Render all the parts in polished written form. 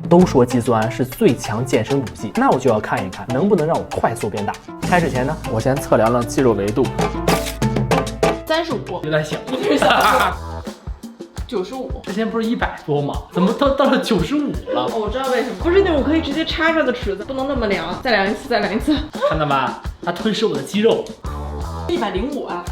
都说肌酸是最强健身武器，那我就要看一看能不能让我快速变大。开始前呢，我先测量了肌肉维度，35，有点小，95。之前不是100多吗？怎么到了95了？哦，我知道为什么，不是那种可以直接插上的尺子，不能那么量。再量一次，再量一次。看到吧？它吞噬我的肌肉。105啊！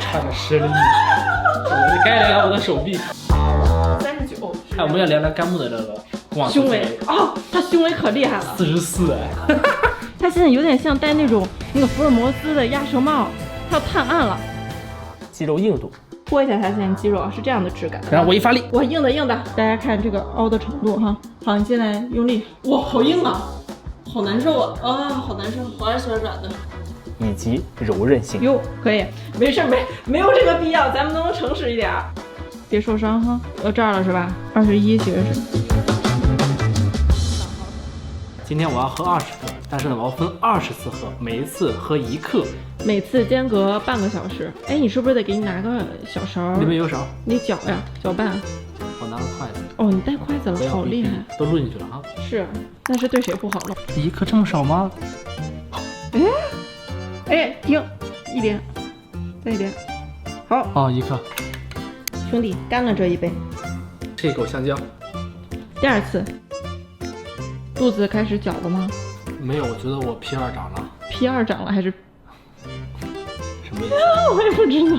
差点失了忆。我该量我的手臂。39。哎，我们要量量甘木的这个胸围哦，他胸围可厉害了，44哎。他现在有点像戴那个福尔摩斯的鸭舌帽，他要探案了。肌肉硬度。搓一下它，现在肌肉是这样的质感。然后我一发力，哇，硬的。大家看这个凹的程度哈。好，你现在用力。哇，好硬啊，好难受啊！啊，好难受，我还喜欢软的。以及柔韧性。哟，可以，没事，没有这个必要，咱们能诚实一点，别受伤哈。这儿了是吧？21其实是。今天我要喝20克，但是呢，我要分20次喝，每一次喝1克，每次间隔半个小时。哎，你是不是得给你拿个小勺？里面有勺，你搅呀，搅拌。我拿个筷子。哦，你带筷子了，好厉害！都录进去了哈。是，但是对谁不好了？1克这么少吗？哎，停，一点，再一点，好。哦，1克。兄弟，干了这一杯。这口香蕉。第二次。肚子开始绞了吗？没有，我觉得我 P2 长了。P2 长了还是？什么意思？我也不知道。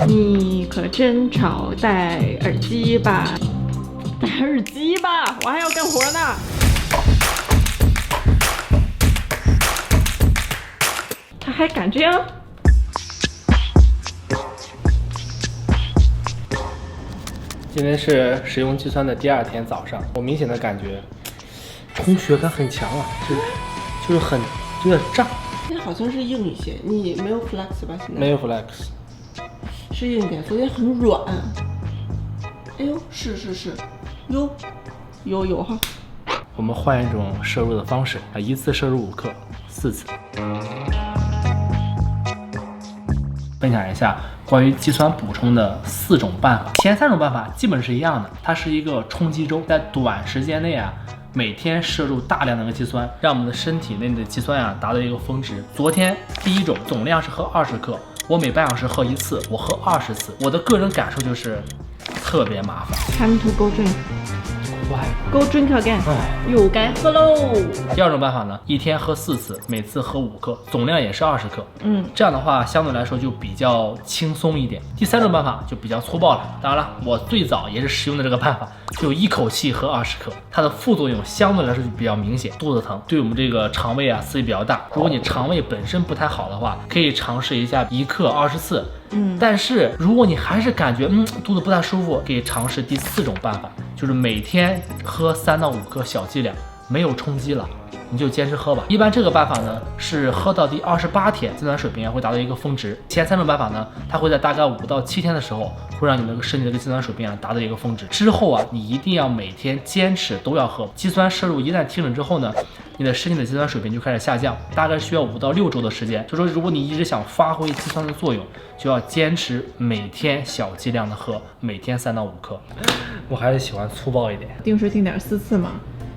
你可真潮，戴耳机吧，戴耳机吧，我还要干活呢。他还敢这样？今天是使用肌酸的第2天早上，我明显的感觉充血感很强啊，就是很有点胀。现在好像是硬一些，你没有 flex 吧？现在没有 flex， 是硬一点，昨天很软。哎呦，是，有哈。我们换一种摄入的方式啊，一次摄入5克，4次。分享一下关于肌酸补充的4种办法，前3种办法基本是一样的，它是一个充饥周，在短时间内啊，每天摄入大量的肌酸，让我们的身体内的肌酸啊达到一个峰值。昨天第1种总量是喝20克，我每半小时喝1次，我喝20次，我的个人感受就是特别麻烦。Time to go drink。Go drink again。又该喝喽。第2种办法呢，一天喝4次，每次喝5克，总量也是20克。这样的话相对来说就比较轻松一点。第3种办法就比较粗暴了。当然了，我最早也是使用的这个办法，就一口气喝20克，它的副作用相对来说就比较明显，肚子疼，对我们这个肠胃啊刺激比较大。如果你肠胃本身不太好的话，可以尝试一下1克20次。但是如果你还是感觉肚子不太舒服，可以尝试第4种办法，就是每天喝3到5克小剂量，没有充饥了，你就坚持喝吧。一般这个办法呢是喝到第28天，肌酸水平会达到一个峰值。前3种办法呢，它会在大概5到7天的时候，会让你的身体的肌酸水平啊达到一个峰值。之后啊，你一定要每天坚持都要喝。肌酸摄入一旦停止之后呢，你的身体的肌酸水平就开始下降，大概需要5到6周的时间。就说如果你一直想发挥肌酸的作用，就要坚持每天小剂量的喝，每天3到5克。我还是喜欢粗暴一点，定时定点4次嘛。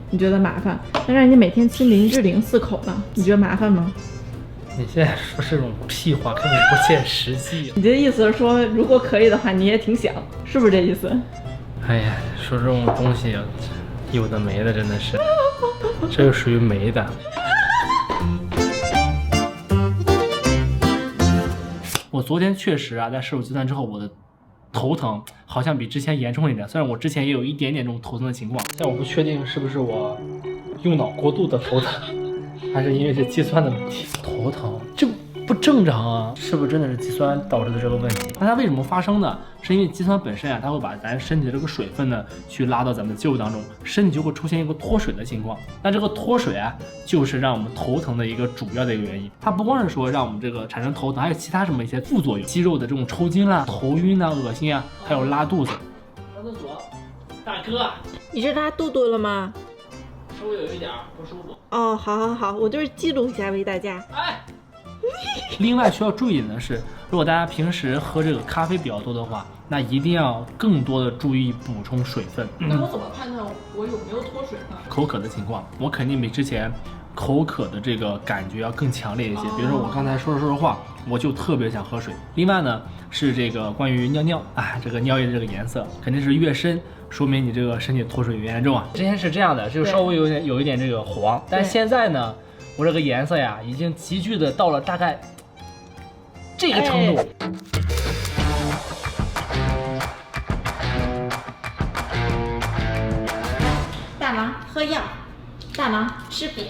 你觉得麻烦？那让你每天亲林志玲4口呢？你觉得麻烦吗？你现在说这种屁话根本不切实际。你的意思是说，如果可以的话，你也挺想，是不是这意思？哎呀，说这种东西有的没的，真的是，这个属于没的。我昨天确实啊，在摄入肌酸之后，我的头疼好像比之前严重一点。虽然我之前也有一点点这种头疼的情况，但我不确定是不是我用脑过度的头疼，还是因为是肌酸的问题。头疼这不正常啊，是不是真的是肌酸导致的这个问题？那它为什么发生呢？是因为肌酸本身啊，它会把咱身体的这个水分呢，去拉到咱们的肌肉当中，身体就会出现一个脱水的情况。那这个脱水啊，就是让我们头疼的一个主要的一个原因。它不光是说让我们这个产生头疼，还有其他什么一些副作用，肌肉的这种抽筋啦、头晕啊、恶心啊，还有拉肚子。上厕所，大哥，你是拉肚肚了吗？稍微有一点不舒服。哦，好，我就是记录一下为大家。哎，另外需要注意的是，如果大家平时喝这个咖啡比较多的话，那一定要更多的注意补充水分。那我怎么判断我有没有脱水呢？口渴的情况，我肯定比之前口渴的这个感觉要更强烈一些。比如说我刚才说着话，我就特别想喝水。另外呢，是这个关于尿尿啊，这个尿液的这个颜色肯定是越深，说明你这个身体脱水越严重啊。之前是这样的，就稍微有一点这个黄，但现在呢，我这个颜色呀，已经急剧的到了大概这个程度。大郎喝药，大郎吃饼。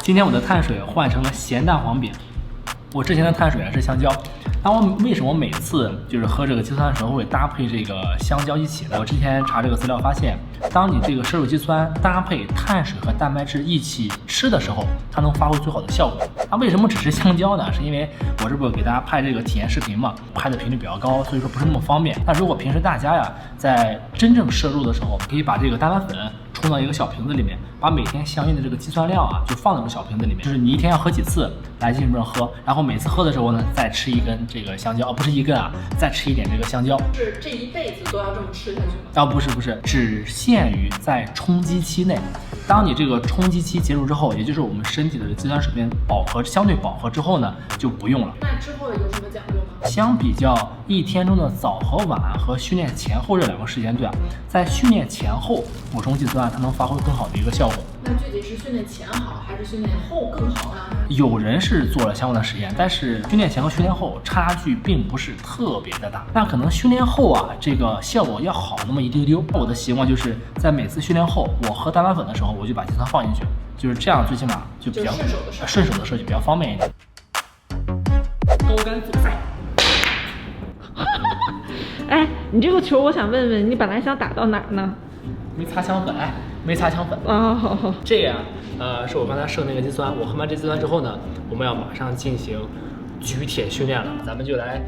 今天我的碳水换成了咸蛋黄饼。我之前的碳水是香蕉，那我为什么每次就是喝这个肌酸的时候会搭配这个香蕉一起呢？我之前查这个资料发现，当你这个摄入肌酸搭配碳水和蛋白质一起吃的时候，它能发挥最好的效果。那为什么只是香蕉呢？是因为我这不给大家拍这个体验视频嘛，拍的频率比较高，所以说不是那么方便。那如果平时大家呀在真正摄入的时候，可以把这个蛋白粉冲到一个小瓶子里面，把每天相应的这个肌酸量啊，就放到这个小瓶子里面，就是你一天要喝几次来进行这么喝，然后每次喝的时候呢，再吃一根这个香蕉，不是一根啊，再吃一点这个香蕉。是这一辈子都要这么吃下去吗？不是，只限于在冲击期内。当你这个冲击期结束之后，也就是我们身体的肌酸水平相对饱和之后呢，就不用了。那之后有什么讲究吗？相比较一天中的早和晚和训练前后这2个时间段，在训练前后补充肌酸，它能发挥更好的一个效果。那具体是训练前好还是训练后更好呢？有人是做了相关的实验，但是训练前和训练后差距并不是特别的大。那可能训练后啊，这个效果要好那么一丢丢。我的习惯就是在每次训练后，我喝蛋白粉的时候，我就把肌酸放进去，就是这样，最起码就比较顺手的设计，比较方便一点。高杆阻塞。哎，你这个球，我想问问，你本来想打到哪儿呢？没擦枪粉，没擦枪粉啊，好。这样，是我刚才剩那个肌酸，我喝完这肌酸之后呢，我们要马上进行举铁训练了，咱们就来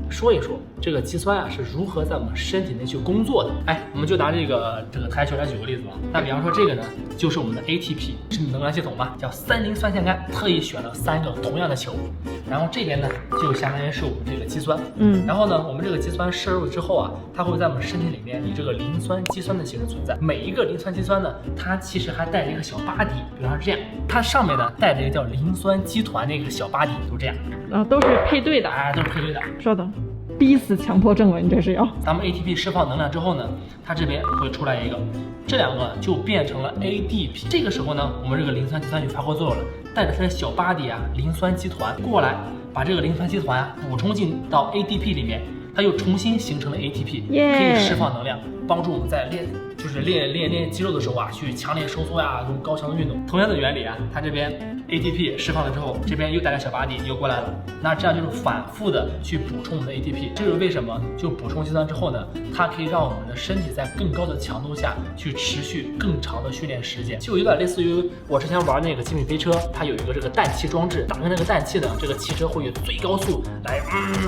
说一说这个肌酸啊是如何在我们身体内去工作的。我们就拿这个台球来举个例子吧。那比方说这个呢，就是我们的 ATP 身体能量系统嘛，叫3磷酸腺苷，特意选了3个同样的球。然后这边呢，就相当于是我们这个肌酸。然后呢，我们这个肌酸摄入之后啊，它会在我们身体里面以这个磷酸肌酸的形式存在。每一个磷酸肌酸呢，它其实还带着一个小巴底，比方说这样，它上面呢带着一个叫磷酸基团的一个小巴底，就这样。都是配对的，都是配对的。稍等，逼死强迫症了，你这是要？咱们 ATP 释放能量之后呢，它这边会出来一个，这2个就变成了 ADP。这个时候呢，我们这个磷酸肌酸就发挥作用了，带着它的小巴底啊，磷酸基团过来，把这个磷酸基团啊补充进到 ADP 里面，它又重新形成了 ATP， 可以释放能量，帮助我们在练肌肉的时候啊，去强烈收缩呀，这种高强度运动。同样的原理啊，它这边 ATP 释放了之后，这边又带着小巴底又过来了，那这样就是反复的去补充我们的 ATP。这就是为什么就补充肌酸之后呢，它可以让我们的身体在更高的强度下去持续更长的训练时间，就有点类似于我之前玩那个极品飞车，它有一个这个氮气装置，打开那个氮气呢，这个汽车会以最高速来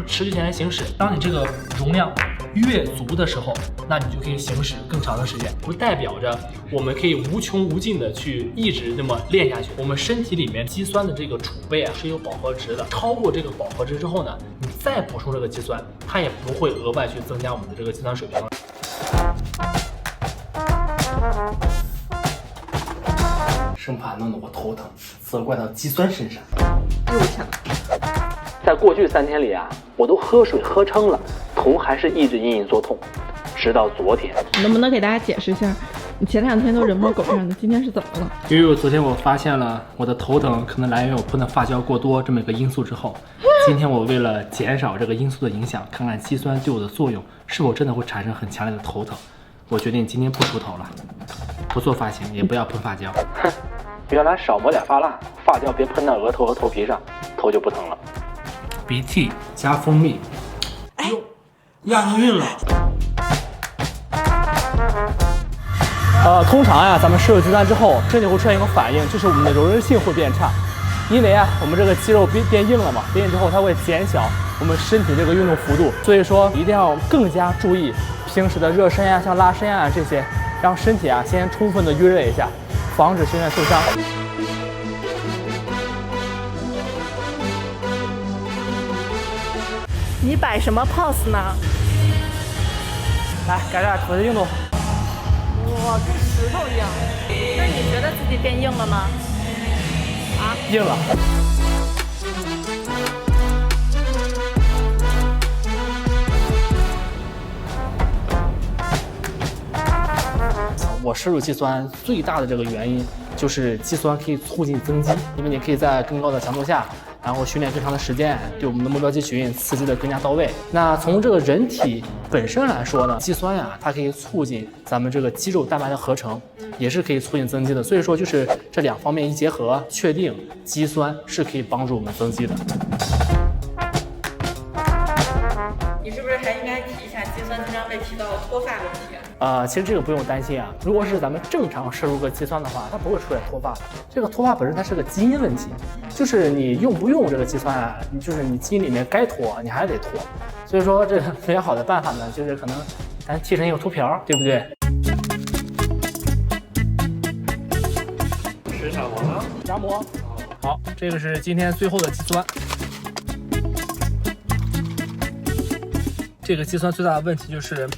持续前来行驶。当你这个容量越足的时候，那你就可以行驶更长的时间，不代表着我们可以无穷无尽的去一直这么练下去。我们身体里面肌酸的这个储备啊是有饱和值的，超过这个饱和值之后呢，你再补充这个肌酸，它也不会额外去增加我们的这个肌酸水平了。生怕弄得我头疼，责怪到肌酸身上。又抢。在过去3天里啊，我都喝水喝撑了，头还是一直隐隐作痛，直到昨天。你能不能给大家解释一下，你前2天都人模狗样的，今天是怎么了？因为昨天我发现了我的头疼可能来源于我喷的发胶过多这么一个因素之后，今天我为了减少这个因素的影响，看看肌酸对我的作用是否真的会产生很强烈的头疼，我决定今天不出头了，不做发型，也不要喷发胶。哼，原来少抹点发蜡，发胶别喷到额头和头皮上，头就不疼了。鼻涕加蜂蜜，哟，押韵了。通常呀，咱们摄入肌酸之后，身体会出现一个反应，就是我们的柔韧性会变差，因为啊，我们这个肌肉变硬了嘛，变硬之后它会减小我们身体这个运动幅度，所以说一定要更加注意平时的热身呀，像拉伸啊这些，让身体啊先充分的预热一下，防止训练受伤。你摆什么 pose 呢？来，改改腿的硬度。哇，跟石头一样。那你觉得自己变硬了吗？啊？硬了。我摄入肌酸最大的这个原因就是肌酸可以促进增肌，因为你可以在更高的强度下，然后训练更长的时间，对我们的目标肌群刺激的更加到位。那从这个人体本身来说呢，肌酸呀，它可以促进咱们这个肌肉蛋白的合成，也是可以促进增肌的。所以说，就是这两方面一结合，确定肌酸是可以帮助我们增肌的。你是不是还应该提一下肌酸经常被提到脱发问题？其实这个不用担心啊。如果是咱们正常摄入个肌酸的话，它不会出现脱发的。这个脱发本身它是个基因问题，就是你用不用这个肌酸啊，就是你基因里面该脱你还得脱。所以说这个比较好的办法呢，就是可能咱剃成一个秃瓢，对不对？时长了，夹膜。好，这个是今天最后的肌酸。这个肌酸最大的问题就是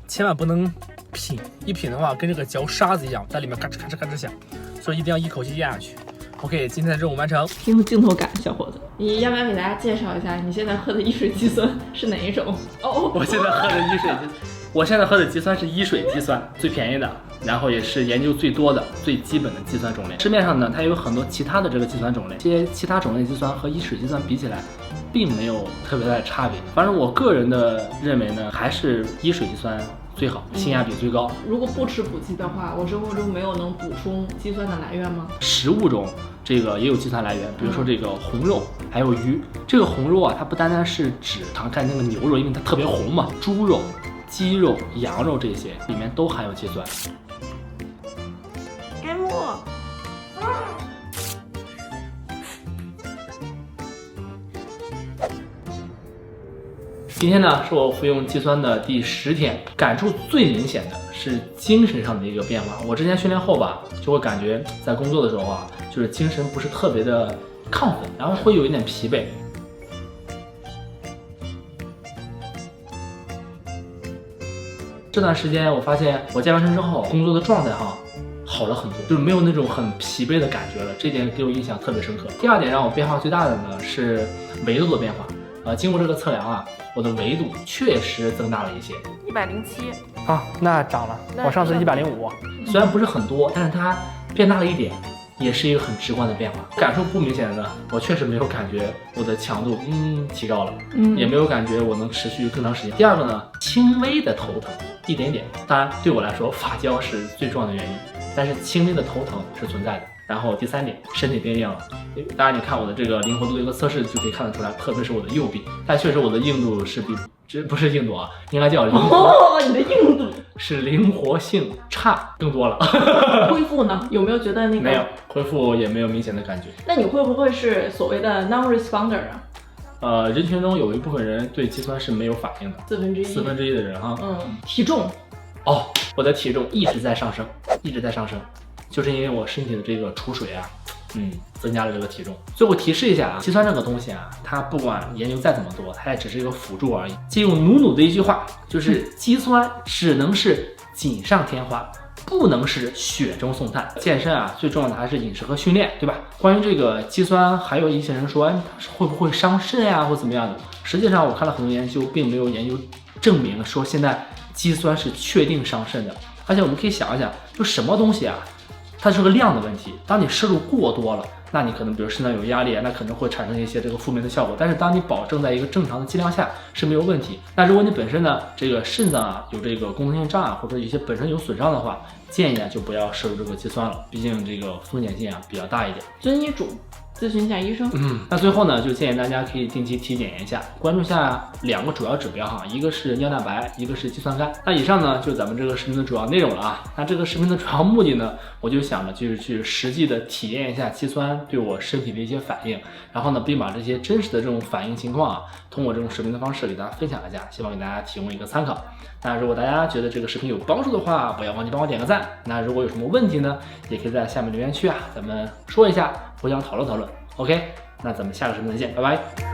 千万不能品，一品的话跟这个嚼沙子一样，在里面嘎吱嘎吱嘎吱响，所以一定要一口气咽下去。OK， 今天的任务完成。挺有镜头感，小伙子。你要不要给大家介绍一下你现在喝的伊水肌酸是哪一种？哦，我现在喝的伊水肌，我现在喝的肌酸是伊水肌酸，最便宜的，然后也是研究最多的、最基本的肌酸种类。市面上呢，它有很多其他的这个肌酸种类，这些其他种类肌酸和伊水肌酸比起来，并没有特别大的差别。反正我个人的认为呢，还是伊水肌酸最好，性价比最高。如果不吃补剂的话，我生活中没有能补充肌酸的来源吗？食物中这个也有肌酸来源，比如说这个红肉，还有鱼。这个红肉啊，它不单单是指常看那个牛肉，因为它特别红嘛，猪肉、鸡肉、羊肉这些里面都含有肌酸。开幕。今天呢是我服用肌酸的第10天，感触最明显的是精神上的一个变化。我之前训练后吧，就会感觉在工作的时候啊，就是精神不是特别的亢奋，然后会有一点疲惫。这段时间我发现我健完身之后，工作的状态好了很多，就是没有那种很疲惫的感觉了，这点给我印象特别深刻。第二点让我变化最大的呢是维度的变化。经过这个测量啊，我的维度确实增大了一些107啊，那涨了。我上次105，虽然不是很多，但是它变大了一点，也是一个很直观的变化。感受不明显的呢，我确实没有感觉我的强度提高了，也没有感觉我能持续更长时间。第二个呢，轻微的头疼一点点，当然对我来说发胶是最重要的原因，但是轻微的头疼是存在的。然后第3点，身体变硬了。当然，你看我的这个灵活度的一个测试就可以看得出来，特别是我的右臂，但确实我的硬度是比这不是硬度啊，应该叫灵活。哦，你的硬度是灵活性差更多了。恢复呢？有没有觉得那个？没有恢复，也没有明显的感觉。那你会不会是所谓的 non-responder 啊？人群中有一部分人对肌酸是没有反应的，1/4的人哈。体重？哦，我的体重一直在上升，就是因为我身体的这个储水啊，增加了这个体重。最后提示一下啊，肌酸这个东西啊，它不管研究再怎么多，它也只是一个辅助而已。借用努努的一句话，就是肌酸只能是锦上添花，不能是雪中送炭。健身啊，最重要的还是饮食和训练，对吧？关于这个肌酸，还有一些人说，它会不会伤肾呀，或怎么样的？实际上，我看了很多研究，并没有研究证明说现在肌酸是确定伤肾的。而且我们可以想一想，就什么东西啊，它是个量的问题。当你摄入过多了，那你可能比如肾脏有压力，那可能会产生一些这个负面的效果。但是当你保证在一个正常的剂量下是没有问题。那如果你本身呢这个肾脏啊有这个功能性障碍，或者一些本身有损伤的话，建议啊就不要摄入这个肌酸了，毕竟这个风险性啊比较大一点。遵医嘱，咨询一下医生。那最后呢，就建议大家可以定期体检一下，关注一下2个主要指标哈，一个是尿蛋白，一个是肌酸酐。那以上呢就是咱们这个视频的主要内容了啊。那这个视频的主要目的呢，我就想着就是去实际的体验一下肌酸对我身体的一些反应，然后呢，并把这些真实的这种反应情况啊，通过这种视频的方式给大家分享一下，希望给大家提供一个参考。那如果大家觉得这个视频有帮助的话，不要忘记帮我点个赞。那如果有什么问题呢，也可以在下面留言区啊，咱们说一下，互相讨论讨论。OK， 那咱们下个视频再见，拜拜。